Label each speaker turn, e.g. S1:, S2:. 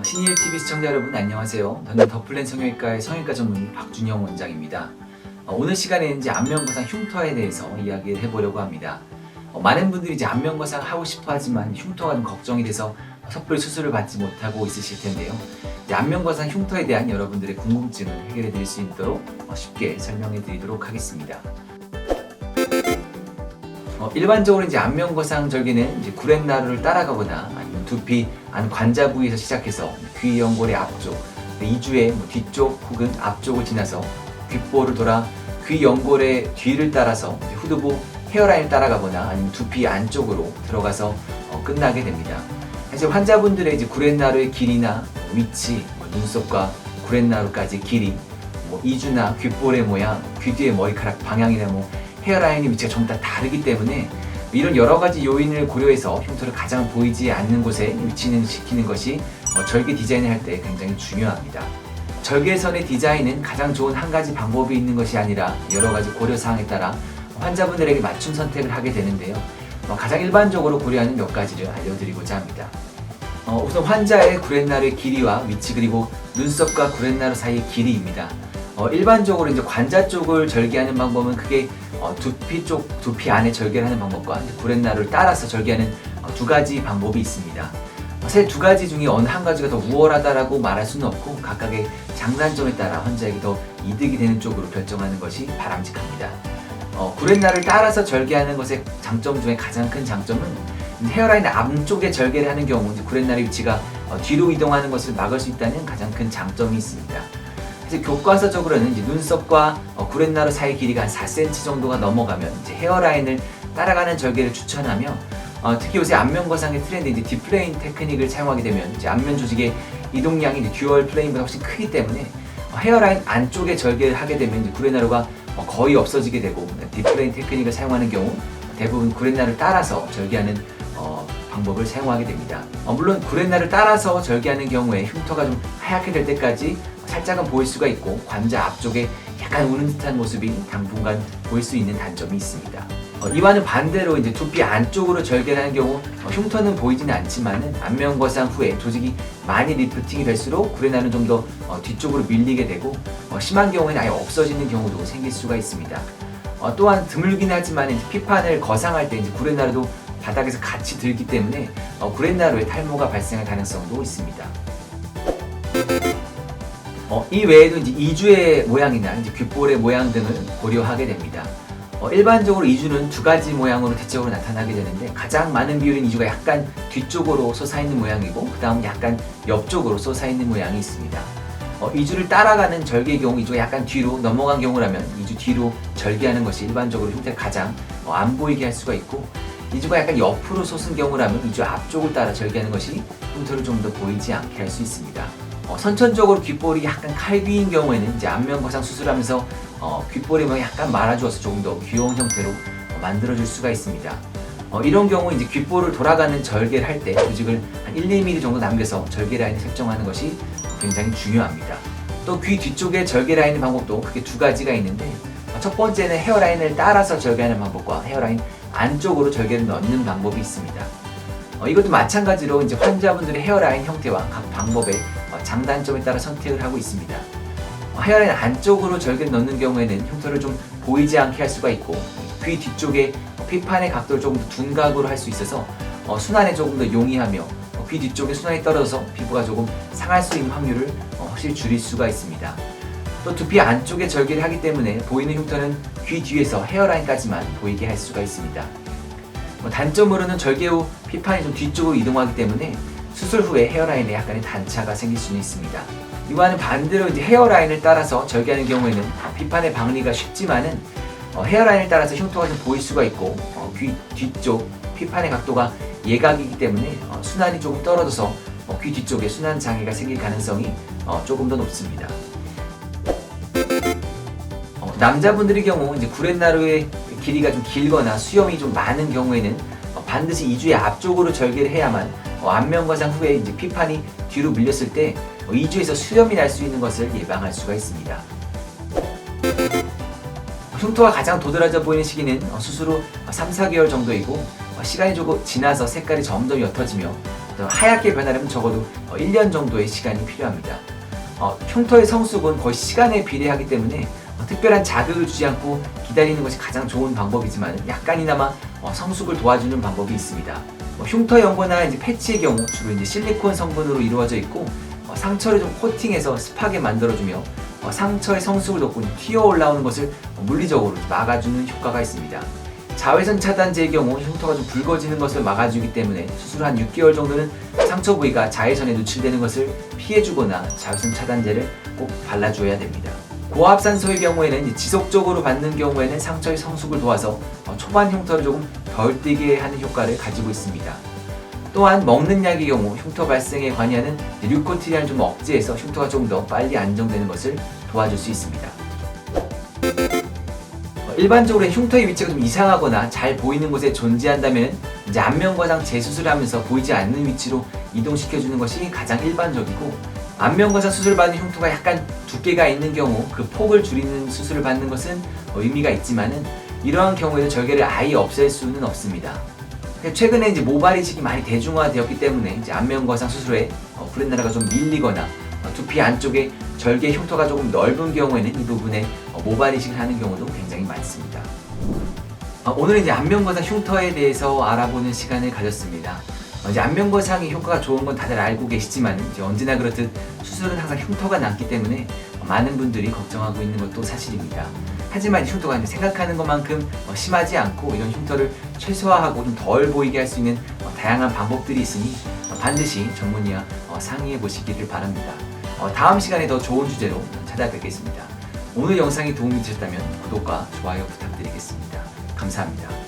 S1: 신일TV 시청자 여러분 안녕하세요. 저는 더플랜 성형외과의 성형외과 전문의 박준영 원장입니다. 오늘 시간에는 이제 안면거상 흉터에 대해서 이야기를 해보려고 합니다. 많은 분들이 이제 안면거상 하고 싶어 하지만 흉터가 좀 걱정이 돼서 섣불리 수술을 받지 못하고 있으실 텐데요. 이제 안면거상 흉터에 대한 여러분들의 궁금증을 해결해 드릴 수 있도록 쉽게 설명해 드리도록 하겠습니다. 일반적으로 이제 안면거상 절개는 이제 구렛나루를 따라가거나 아니면 두피 안 관자 부위에서 시작해서 귀 연골의 앞쪽, 이주의 뒤쪽 혹은 앞쪽을 지나서 귓볼을 돌아 귀 연골의 뒤를 따라서 후두부 헤어라인을 따라가거나 아니면 두피 안쪽으로 들어가서 끝나게 됩니다. 사실 환자분들의 이제 구렛나루의 길이나 위치, 눈썹과 구렛나루까지 길이, 이주나 귓볼의 모양, 귀 뒤의 머리카락 방향이나 헤어라인의 위치가 전부 다 다르기 때문에 이런 여러 가지 요인을 고려해서 흉터를 가장 보이지 않는 곳에 위치는 시키는 것이 절개 디자인을 할 때 굉장히 중요합니다. 절개선의 디자인은 가장 좋은 한 가지 방법이 있는 것이 아니라 여러 가지 고려사항에 따라 환자분들에게 맞춤 선택을 하게 되는데요. 가장 일반적으로 고려하는 몇 가지를 알려드리고자 합니다. 우선 환자의 구렛나루의 길이와 위치 그리고 눈썹과 구렛나루 사이의 길이입니다. 일반적으로 이제 관자 쪽을 절개하는 방법은 크게 두피 안에 절개를 하는 방법과 구렛나루를 따라서 절개하는 두 가지 방법이 있습니다. 사실 두 가지 중에 어느 한 가지가 더 우월하다라고 말할 수는 없고 각각의 장단점에 따라 환자에게 더 이득이 되는 쪽으로 결정하는 것이 바람직합니다. 구렛나루를 따라서 절개하는 것의 장점 중에 가장 큰 장점은 헤어라인 앞쪽에 절개를 하는 경우 구렛나루 위치가 뒤로 이동하는 것을 막을 수 있다는 가장 큰 장점이 있습니다. 교과서적으로는 이제 눈썹과 구렛나루 사이 길이가 한 4cm 정도가 넘어가면 이제 헤어라인을 따라가는 절개를 추천하며 특히 요새 안면거상의 트렌드 이제 딥플레인 테크닉을 사용하게 되면 이제 안면 조직의 이동량이 이제 듀얼 플레인보다 훨씬 크기 때문에 헤어라인 안쪽에 절개를 하게 되면 이제 구렛나루가 거의 없어지게 되고 딥플레인 테크닉을 사용하는 경우 대부분 구렛나루를 따라서 절개하는 방법을 사용하게 됩니다. 물론 구렛나루를 따라서 절개하는 경우에 흉터가 좀 하얗게 될 때까지 살짝은 보일 수가 있고 관자 앞쪽에 약간 우는 듯한 모습이 당분간 보일 수 있는 단점이 있습니다. 이와는 반대로 이제 두피 안쪽으로 절개를 하는 경우 흉터는 보이지는 않지만은 안면거상 후에 조직이 많이 리프팅이 될수록 구렛나루는 좀 더 뒤쪽으로 밀리게 되고 심한 경우에는 아예 없어지는 경우도 생길 수가 있습니다. 또한 드물긴 하지만 이제 피판을 거상할 때 이제 구렛나루도 바닥에서 같이 들기 때문에 구렛나루에 탈모가 발생할 가능성도 있습니다. 이 외에도 이제 이주의 모양이나 이제 귓볼의 모양 등을 고려하게 됩니다. 일반적으로 이주는 두 가지 모양으로 대체적으로 나타나게 되는데 가장 많은 비율인 이주가 약간 뒤쪽으로 솟아있는 모양이고 그 다음 약간 옆쪽으로 솟아있는 모양이 있습니다. 이주를 따라가는 절개의 경우 이주가 약간 뒤로 넘어간 경우라면 이주 뒤로 절개하는 것이 일반적으로 흉터를 가장 안 보이게 할 수가 있고 이주가 약간 옆으로 솟은 경우라면 이주 앞쪽을 따라 절개하는 것이 흉터를 좀 더 보이지 않게 할 수 있습니다. 선천적으로 귓볼이 약간 칼귀인 경우에는 이제 안면거상 수술하면서 귓볼이 약간 말아주어서 조금 더 귀여운 형태로 만들어줄 수가 있습니다. 이런 경우 이제 귓볼을 돌아가는 절개를 할 때 조직을 한 1, 2mm 정도 남겨서 절개 라인을 설정하는 것이 굉장히 중요합니다. 또 귀 뒤쪽에 절개 라인의 방법도 크게 두 가지가 있는데 첫 번째는 헤어라인을 따라서 절개하는 방법과 헤어라인 안쪽으로 절개를 넣는 방법이 있습니다. 이것도 마찬가지로 이제 환자분들의 헤어라인 형태와 각 방법의 장단점에 따라 선택을 하고 있습니다. 헤어라인 안쪽으로 절개를 넣는 경우에는 흉터를 좀 보이지 않게 할 수가 있고 귀 뒤쪽에 피판의 각도를 조금 더 둔각으로 할 수 있어서 순환에 조금 더 용이하며 귀 뒤쪽에 순환이 떨어져서 피부가 조금 상할 수 있는 확률을 확실히 줄일 수가 있습니다. 또 두피 안쪽에 절개를 하기 때문에 보이는 흉터는 귀 뒤에서 헤어라인까지만 보이게 할 수가 있습니다. 단점으로는 절개 후 피판이 좀 뒤쪽으로 이동하기 때문에 수술 후에 헤어라인에 약간의 단차가 생길 수는 있습니다. 이와는 반대로 이제 헤어라인을 따라서 절개하는 경우에는 피판의 박리가 쉽지만은 헤어라인을 따라서 흉터가 좀 보일 수가 있고 귀 뒤쪽 피판의 각도가 예각이기 때문에 순환이 조금 떨어져서 귀 뒤쪽에 순환 장애가 생길 가능성이 조금 더 높습니다. 남자분들의 경우 이제 구렛나루의 길이가 좀 길거나 수염이 좀 많은 경우에는 반드시 이주의 앞쪽으로 절개를 해야만 안면거상 후에 이제 피판이 뒤로 밀렸을 때 이주에서 수염이 날 수 있는 것을 예방할 수가 있습니다. 흉터가 가장 도드라져 보이는 시기는 수술 후 3, 4개월 정도이고 시간이 조금 지나서 색깔이 점점 옅어지며 하얗게 변하려면 적어도 1년 정도의 시간이 필요합니다. 흉터의 성숙은 거의 시간에 비례하기 때문에 특별한 자극을 주지 않고 기다리는 것이 가장 좋은 방법이지만 약간이나마 성숙을 도와주는 방법이 있습니다. 흉터 연고나 이제 패치의 경우 주로 이제 실리콘 성분으로 이루어져 있고 상처를 좀 코팅해서 습하게 만들어주며 상처의 성숙을 돕고 튀어 올라오는 것을 물리적으로 막아주는 효과가 있습니다. 자외선 차단제의 경우 흉터가 좀 붉어지는 것을 막아주기 때문에 수술 한 6개월 정도는 상처 부위가 자외선에 노출되는 것을 피해주거나 자외선 차단제를 꼭 발라줘야 됩니다. 고압산소의 경우에는 이제 지속적으로 받는 경우에는 상처의 성숙을 도와서 초반 흉터를 조금 덜 띄게 하는 효과를 가지고 있습니다. 또한 먹는 약의 경우 흉터 발생에 관여하는 류코트리아를 좀 억제해서 흉터가 조금 더 빨리 안정되는 것을 도와줄 수 있습니다. 일반적으로 흉터의 위치가 좀 이상하거나 잘 보이는 곳에 존재한다면 이제 안면거상 재수술을 하면서 보이지 않는 위치로 이동시켜주는 것이 가장 일반적이고, 안면거상 수술을 받는 흉터가 약간 두께가 있는 경우 그 폭을 줄이는 수술을 받는 것은 의미가 있지만은 이러한 경우에는 절개를 아예 없앨 수는 없습니다. 최근에 이제 모발 이식이 많이 대중화되었기 때문에 이제 안면거상 수술에 구렛나루가 좀 밀리거나 두피 안쪽에 절개 흉터가 조금 넓은 경우에는 이 부분에 모발 이식을 하는 경우도 굉장히 많습니다. 오늘은 이제 안면거상 흉터에 대해서 알아보는 시간을 가졌습니다. 이제 안면거상이 효과가 좋은 건 다들 알고 계시지만 이제 언제나 그렇듯 수술은 항상 흉터가 남기 때문에 많은 분들이 걱정하고 있는 것도 사실입니다. 하지만 흉터가 생각하는 것만큼 심하지 않고 이런 흉터를 최소화하고 좀 덜 보이게 할 수 있는 다양한 방법들이 있으니 반드시 전문의와 상의해 보시기를 바랍니다. 다음 시간에 더 좋은 주제로 찾아뵙겠습니다. 오늘 영상이 도움이 되셨다면 구독과 좋아요 부탁드리겠습니다. 감사합니다.